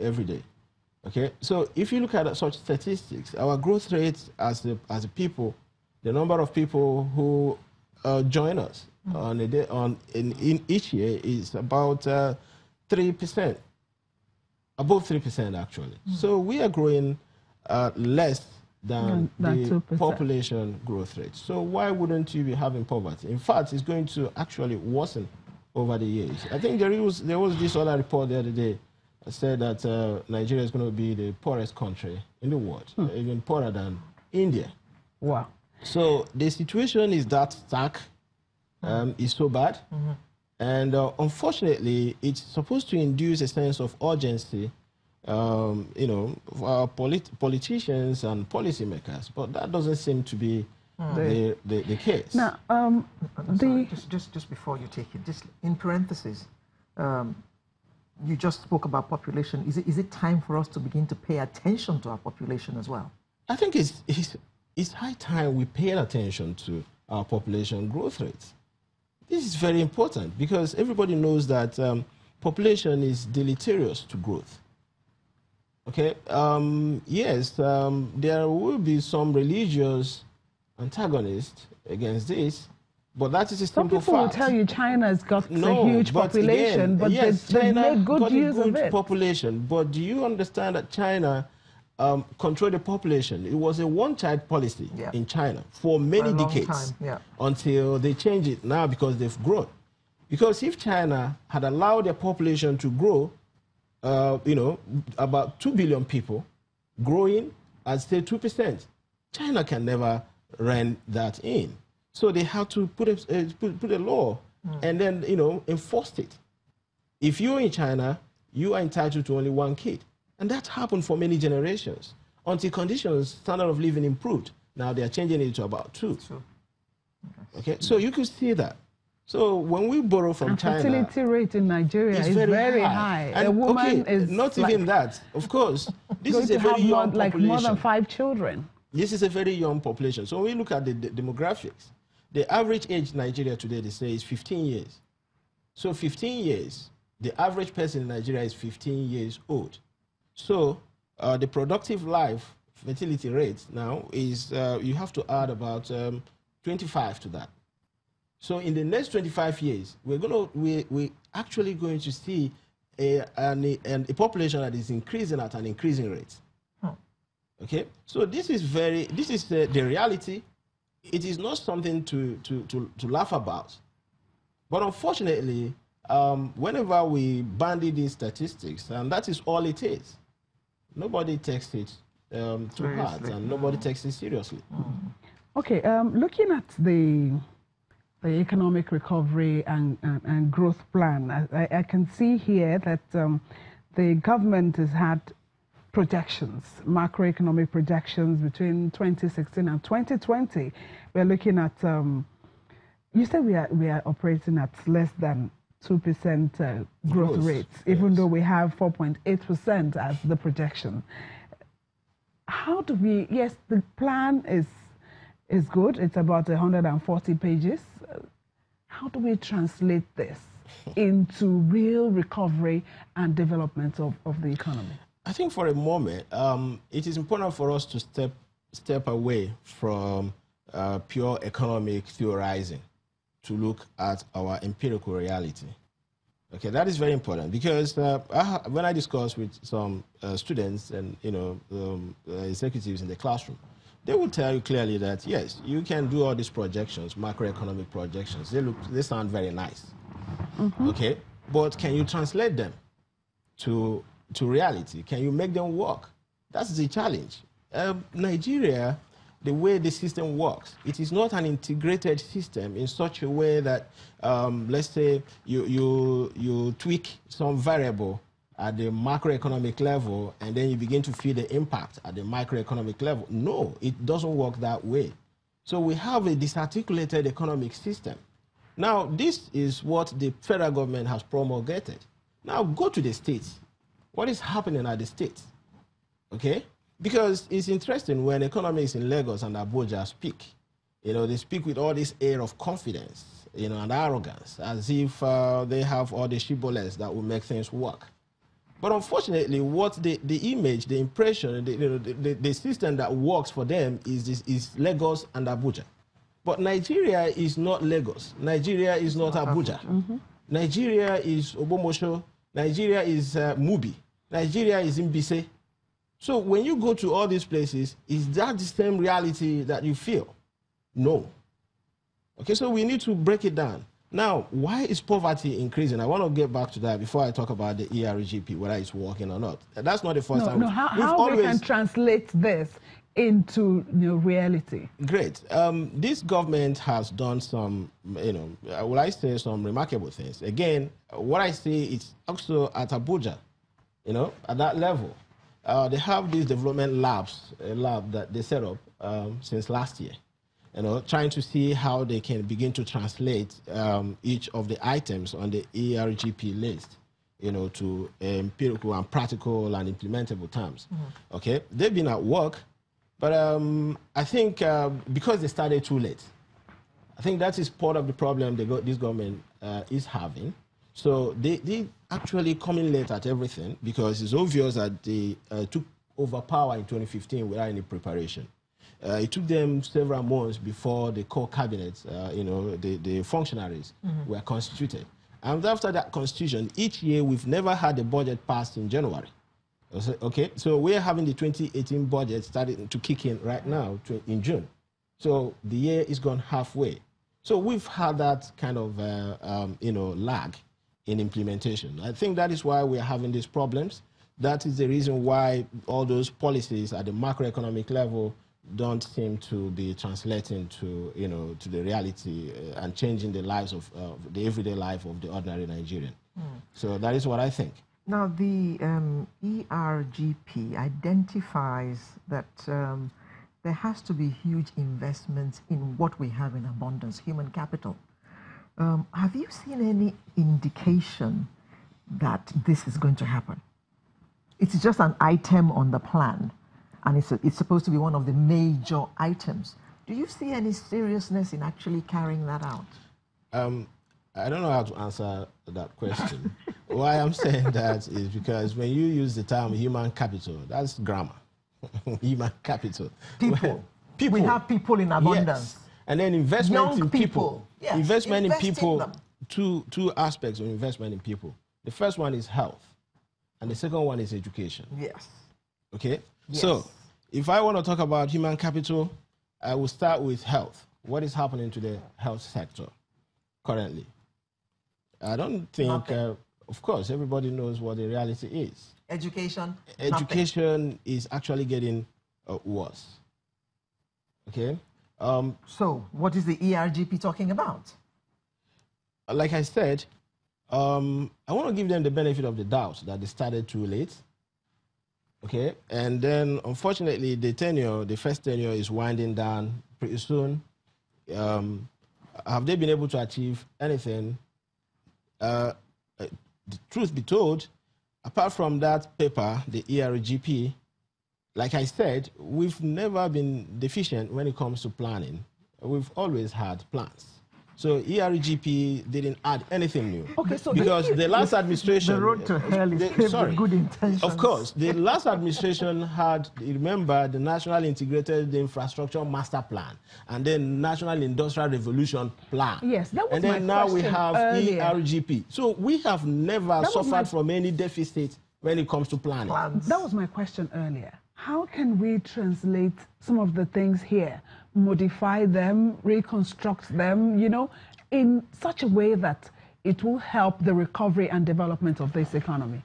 every day. Okay, so if you look at such statistics, our growth rate as a people, the number of people who join us on a day, in each year is about 3%, above 3% actually. So we are growing less than the 2%. population growth rate. So why wouldn't you be having poverty? In fact, it's going to actually worsen over the years. I think there was this other report the other day that said that Nigeria is going to be the poorest country in the world, even poorer than India. Wow. So the situation is that stark, is so bad, and unfortunately, it's supposed to induce a sense of urgency, you know, for our politicians and policymakers, but that doesn't seem to be the case. Now, sorry, just before you take it, just in parentheses, you just spoke about population. Is it time for us to begin to pay attention to our population as well? I think it's high time we pay attention to our population growth rates. This is very important because everybody knows that population is deleterious to growth. Okay, yes, there will be some religious antagonists against this, but that is a simple fact. Some people will tell you China's got a huge population, again, but yes, they China make good got use a good of it. population, but do you understand that China controlled the population? It was a one-child policy in China for many decades until they changed it now because they've grown. Because if China had allowed their population to grow, you know, about 2 billion people growing at say 2%, China can never rein that in. So they have to put a law and then, you know, enforce it. If you're in China, you are entitled to only 1 kid. And that happened for many generations until conditions, standard of living improved. Now they are changing it to about 2. Okay, so you could see that. So when we borrow from China, fertility rate in Nigeria is very high. And a woman is not even that. Of course, this is a very young population. More than 5 children. This is a very young population. So when we look at the demographics, the average age in Nigeria today, they say, is 15 years. So 15 years, the average person in Nigeria is 15 years old. So the productive life fertility rate now is, you have to add about 25 to that. So in the next 25 years, we're actually going to see a population that is increasing at an increasing rate. Okay, so this is the reality. It is not something to laugh about. But unfortunately, whenever we bandy these statistics, and that is all it is, nobody takes it to heart, and nobody takes it seriously. Okay, looking at the economic recovery and growth plan, I can see here that the government has had projections, macroeconomic projections between 2016 and 2020. We're looking at, you said we are operating at less than 2% growth rates, even though we have 4.8% as the projection. How do we, yes, the plan is good. It's about 140 pages. How do we translate this into real recovery and development of the economy? I think for a moment, it is important for us to step away from pure economic theorizing to look at our empirical reality. Okay, that is very important because when I discuss with some students and executives in the classroom, they will tell you clearly that yes, you can do all these projections, macroeconomic projections. They sound very nice. Okay, but can you translate them to reality? Can you make them work? That's the challenge. Nigeria, the way the system works, it is not an integrated system in such a way that, let's say, you tweak some variable at the macroeconomic level and then you begin to feel the impact at the microeconomic level. No, it doesn't work that way. So we have a disarticulated economic system. Now, this is what the federal government has promulgated. Now, go to the states. What is happening at the states? Okay? Because it's interesting when economists in Lagos and Abuja speak. They speak with all this air of confidence, and arrogance, as if they have all the shibboleths that will make things work. But unfortunately, what the image, the impression, the system that works for them is Lagos and Abuja. But Nigeria is not Lagos. Nigeria is not Abuja. Nigeria is Obomosho. Nigeria is Mubi. Nigeria is Mbise. So when you go to all these places, is that the same reality that you feel? No. Okay, so we need to break it down. Now, why is poverty increasing? I want to get back to that before I talk about the ERGP, whether it's working or not. That's not the first time. No, how we can translate this into reality? Great. This government has done some, will I say, some remarkable things. Again, what I say is also at Abuja, at that level. They have these development labs, a lab that they set up since last year. Trying to see how they can begin to translate each of the items on the ERGP list, to empirical and practical and implementable terms. Okay, they've been at work, but I think because they started too late, I think that is part of the problem this government is having. So they actually coming late at everything because it's obvious that they took over power in 2015 without any preparation. It took them several months before the core cabinets, the functionaries were constituted. And after that constitution, each year we've never had a budget passed in January. Okay, so we're having the 2018 budget starting to kick in right now in June. So the year is gone halfway. So we've had that kind of, lag in implementation. I think that is why we're having these problems. That is the reason why all those policies at the macroeconomic level don't seem to be translating to, to the reality and changing the lives of the everyday life of the ordinary Nigerian. So that is what I think. Now, the ERGP identifies that there has to be huge investments in what we have in abundance, human capital. Have you seen any indication that this is going to happen? It's just an item on the plan, and it's supposed to be one of the major items. Do you see any seriousness in actually carrying that out? I don't know how to answer that question. Why I'm saying that is because when you use the term human capital, that's grammar. Human capital. People. We have people in abundance. Yes. And then investment Young in people. Yes. Investment in people, in two aspects of investment in people. The first one is health, and the second one is education. Yes. Okay? Yes. So, if I want to talk about human capital, I will start with health. What is happening to the health sector currently? I don't think, of course, everybody knows what the reality is. Education? Education is actually getting worse. Okay? So, what is the ERGP talking about? Like I said, I want to give them the benefit of the doubt that they started too late. Okay? And then, unfortunately, the first tenure is winding down pretty soon. Have they been able to achieve anything? The truth be told, apart from that paper, the ERGP, like I said, we've never been deficient when it comes to planning. We've always had plans. So ERGP didn't add anything new. Okay, so because the last administration... The road to hell is paved with good intentions. Of course. The last administration had, remember, the National Integrated Infrastructure Master Plan and then National Industrial Revolution Plan. Yes, that was and then my now we have earlier. ERGP. So we have never suffered from any deficit when it comes to planning. That was my question earlier. How can we translate some of the things here, modify them, reconstruct them, in such a way that it will help the recovery and development of this economy?